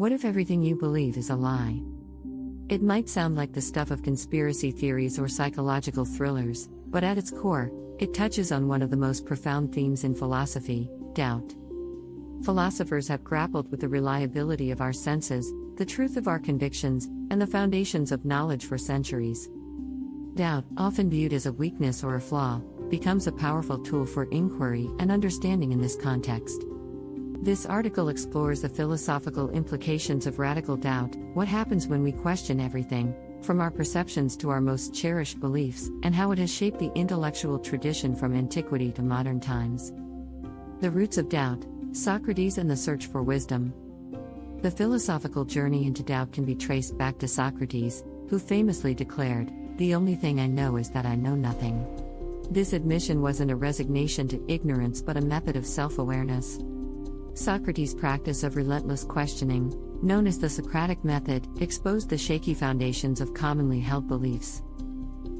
What if everything you believe is a lie? It might sound like the stuff of conspiracy theories or psychological thrillers, but at its core, it touches on one of the most profound themes in philosophy: doubt. Philosophers have grappled with the reliability of our senses, the truth of our convictions, and the foundations of knowledge for centuries. Doubt, often viewed as a weakness or a flaw, becomes a powerful tool for inquiry and understanding in this context. This article explores the philosophical implications of radical doubt, what happens when we question everything, from our perceptions to our most cherished beliefs, and how it has shaped the intellectual tradition from antiquity to modern times. The roots of doubt: Socrates and the search for wisdom. The philosophical journey into doubt can be traced back to Socrates, who famously declared, "The only thing I know is that I know nothing." This admission wasn't a resignation to ignorance but a method of self-awareness. Socrates' practice of relentless questioning, known as the Socratic method, exposed the shaky foundations of commonly held beliefs.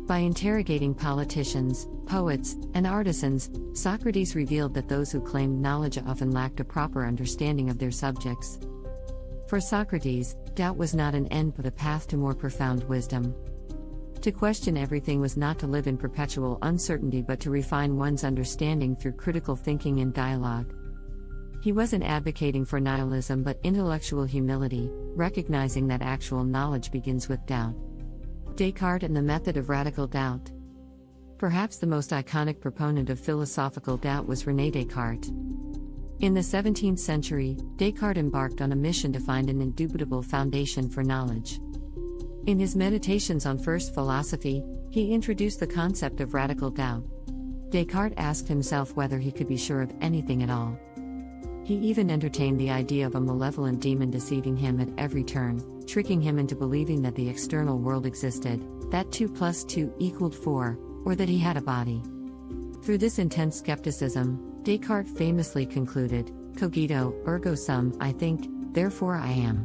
By interrogating politicians, poets, and artisans, Socrates revealed that those who claimed knowledge often lacked a proper understanding of their subjects. For Socrates, doubt was not an end but a path to more profound wisdom. To question everything was not to live in perpetual uncertainty but to refine one's understanding through critical thinking and dialogue. He wasn't advocating for nihilism but intellectual humility, recognizing that actual knowledge begins with doubt. Descartes and the method of radical doubt. Perhaps the most iconic proponent of philosophical doubt was René Descartes. In the 17th century, Descartes embarked on a mission to find an indubitable foundation for knowledge. In his Meditations on First Philosophy, he introduced the concept of radical doubt. Descartes asked himself whether he could be sure of anything at all. He even entertained the idea of a malevolent demon deceiving him at every turn, tricking him into believing that the external world existed, that 2 + 2 = 4, or that he had a body. Through this intense skepticism, Descartes famously concluded, "Cogito, ergo sum, I think, therefore I am."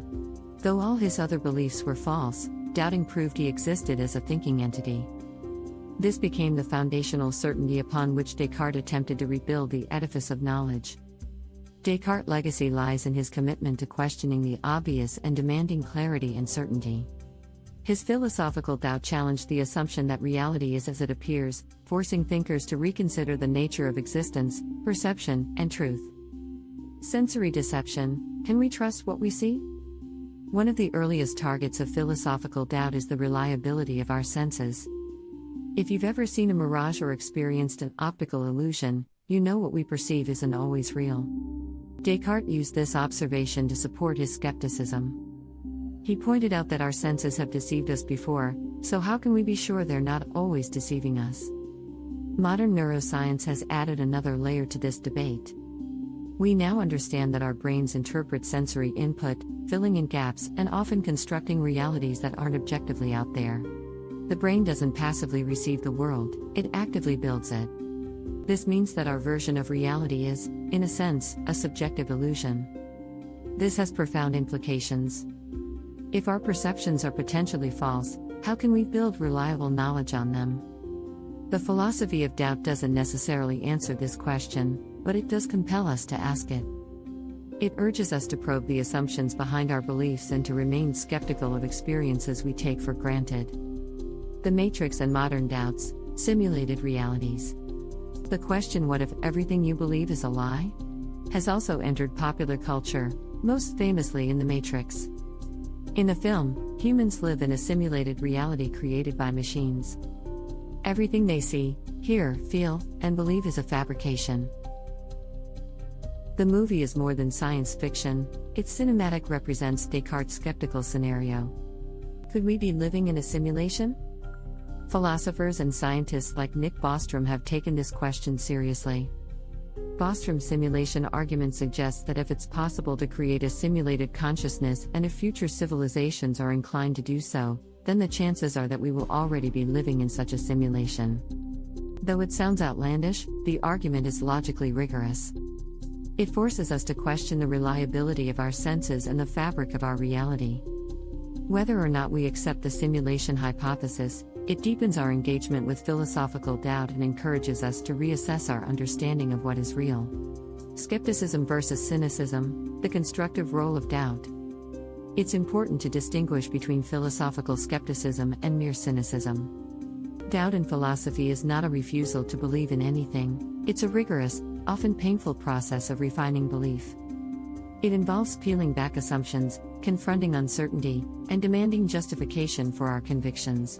Though all his other beliefs were false, doubting proved he existed as a thinking entity. This became the foundational certainty upon which Descartes attempted to rebuild the edifice of knowledge. Descartes' legacy lies in his commitment to questioning the obvious and demanding clarity and certainty. His philosophical doubt challenged the assumption that reality is as it appears, forcing thinkers to reconsider the nature of existence, perception, and truth. Sensory deception: can we trust what we see? One of the earliest targets of philosophical doubt is the reliability of our senses. If you've ever seen a mirage or experienced an optical illusion, you know what we perceive isn't always real. Descartes used this observation to support his skepticism. He pointed out that our senses have deceived us before, so how can we be sure they're not always deceiving us? Modern neuroscience has added another layer to this debate. We now understand that our brains interpret sensory input, filling in gaps and often constructing realities that aren't objectively out there. The brain doesn't passively receive the world, it actively builds it. This means that our version of reality is, in a sense, a subjective illusion. This has profound implications. If our perceptions are potentially false, how can we build reliable knowledge on them? The philosophy of doubt doesn't necessarily answer this question, but it does compel us to ask it. It urges us to probe the assumptions behind our beliefs and to remain skeptical of experiences we take for granted. The Matrix and modern doubts: simulated realities. The question, what if everything you believe is a lie, has also entered popular culture, most famously in The Matrix. In the film, humans live in a simulated reality created by machines. Everything they see, hear, feel, and believe is a fabrication. The movie is more than science fiction, its cinematic represents Descartes' skeptical scenario. Could we be living in a simulation? Philosophers and scientists like Nick Bostrom have taken this question seriously. Bostrom's simulation argument suggests that if it's possible to create a simulated consciousness and if future civilizations are inclined to do so, then the chances are that we will already be living in such a simulation. Though it sounds outlandish, the argument is logically rigorous. It forces us to question the reliability of our senses and the fabric of our reality. Whether or not we accept the simulation hypothesis, it deepens our engagement with philosophical doubt and encourages us to reassess our understanding of what is real. Skepticism versus cynicism: the constructive role of doubt. It's important to distinguish between philosophical skepticism and mere cynicism. Doubt in philosophy is not a refusal to believe in anything, it's a rigorous, often painful process of refining belief. It involves peeling back assumptions, confronting uncertainty, and demanding justification for our convictions.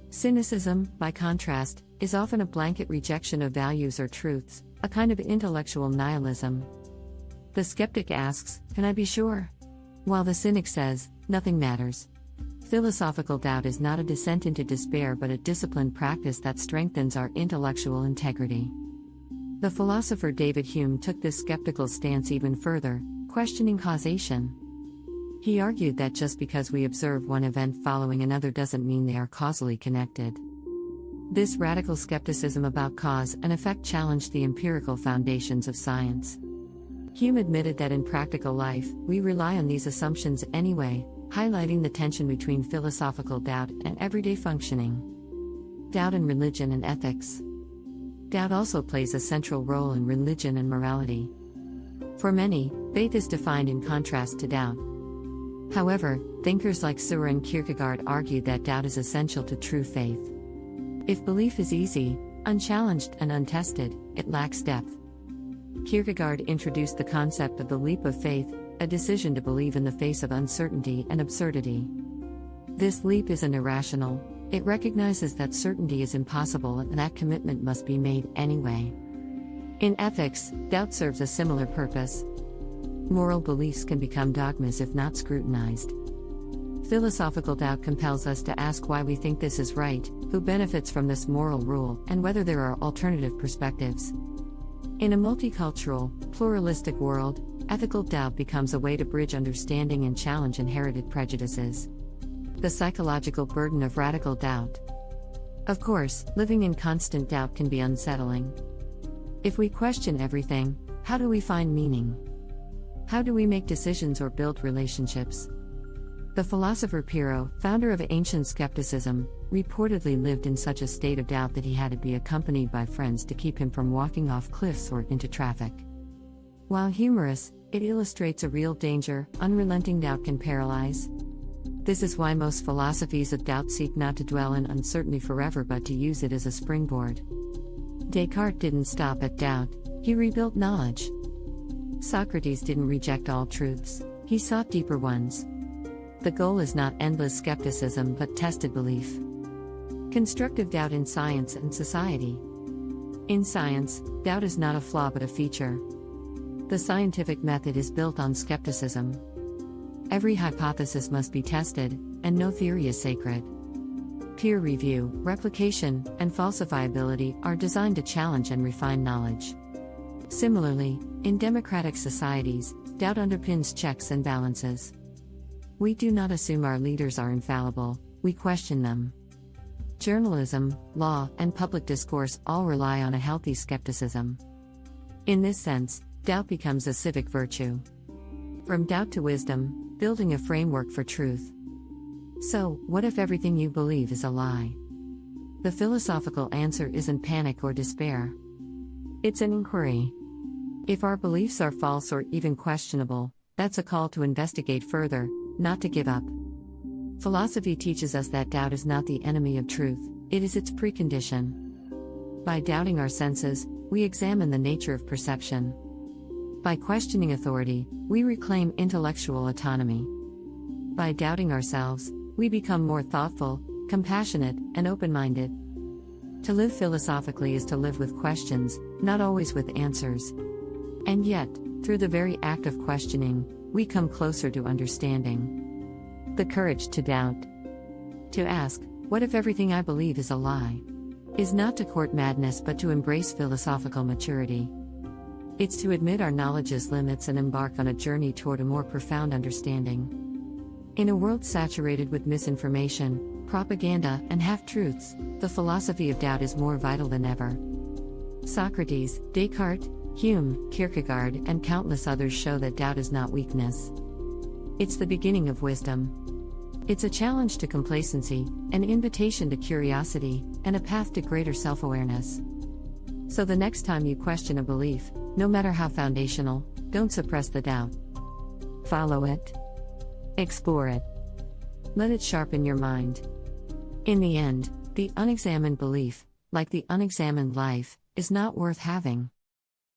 Cynicism, by contrast, is often a blanket rejection of values or truths, a kind of intellectual nihilism. The skeptic asks, "Can I be sure?" While the cynic says, "Nothing matters." Philosophical doubt is not a descent into despair but a disciplined practice that strengthens our intellectual integrity. The philosopher David Hume took this skeptical stance even further, questioning causation. He argued that just because we observe one event following another doesn't mean they are causally connected. This radical skepticism about cause and effect challenged the empirical foundations of science. Hume admitted that in practical life, we rely on these assumptions anyway, highlighting the tension between philosophical doubt and everyday functioning. Doubt in religion and ethics. Doubt also plays a central role in religion and morality. For many, faith is defined in contrast to doubt. However, thinkers like Søren Kierkegaard argue that doubt is essential to true faith. If belief is easy, unchallenged, and untested, it lacks depth. Kierkegaard introduced the concept of the leap of faith, a decision to believe in the face of uncertainty and absurdity. This leap isn't irrational, it recognizes that certainty is impossible and that commitment must be made anyway. In ethics, doubt serves a similar purpose. Moral beliefs can become dogmas if not scrutinized. Philosophical doubt compels us to ask why we think this is right, who benefits from this moral rule, and whether there are alternative perspectives. In a multicultural, pluralistic world, ethical doubt becomes a way to bridge understanding and challenge inherited prejudices. The psychological burden of radical doubt. Of course, living in constant doubt can be unsettling. If we question everything, how do we find meaning? How do we make decisions or build relationships? The philosopher Pyrrho, founder of ancient skepticism, reportedly lived in such a state of doubt that he had to be accompanied by friends to keep him from walking off cliffs or into traffic. While humorous, it illustrates a real danger. Unrelenting doubt can paralyze. This is why most philosophies of doubt seek not to dwell in uncertainty forever but to use it as a springboard. Descartes didn't stop at doubt, he rebuilt knowledge. Socrates didn't reject all truths, he sought deeper ones. The goal is not endless skepticism but tested belief. Constructive doubt in science and society. In science, doubt is not a flaw but a feature. The scientific method is built on skepticism. Every hypothesis must be tested, and no theory is sacred. Peer review, replication, and falsifiability are designed to challenge and refine knowledge. Similarly, in democratic societies, doubt underpins checks and balances. We do not assume our leaders are infallible, we question them. Journalism, law, and public discourse all rely on a healthy skepticism. In this sense, doubt becomes a civic virtue. From doubt to wisdom, building a framework for truth. So, what if everything you believe is a lie? The philosophical answer isn't panic or despair. It's an inquiry. If our beliefs are false or even questionable, that's a call to investigate further, not to give up. Philosophy teaches us that doubt is not the enemy of truth, it is its precondition. By doubting our senses, we examine the nature of perception. By questioning authority, we reclaim intellectual autonomy. By doubting ourselves, we become more thoughtful, compassionate, and open-minded. To live philosophically is to live with questions, not always with answers. And yet, through the very act of questioning, we come closer to understanding. The courage to doubt. To ask, what if everything I believe is a lie? Is not to court madness but to embrace philosophical maturity. It's to admit our knowledge's limits and embark on a journey toward a more profound understanding. In a world saturated with misinformation, propaganda, and half-truths, the philosophy of doubt is more vital than ever. Socrates, Descartes, Hume, Kierkegaard, and countless others show that doubt is not weakness. It's the beginning of wisdom. It's a challenge to complacency, an invitation to curiosity, and a path to greater self-awareness. So the next time you question a belief, no matter how foundational, don't suppress the doubt. Follow it. Explore it. Let it sharpen your mind. In the end, the unexamined belief, like the unexamined life, is not worth having.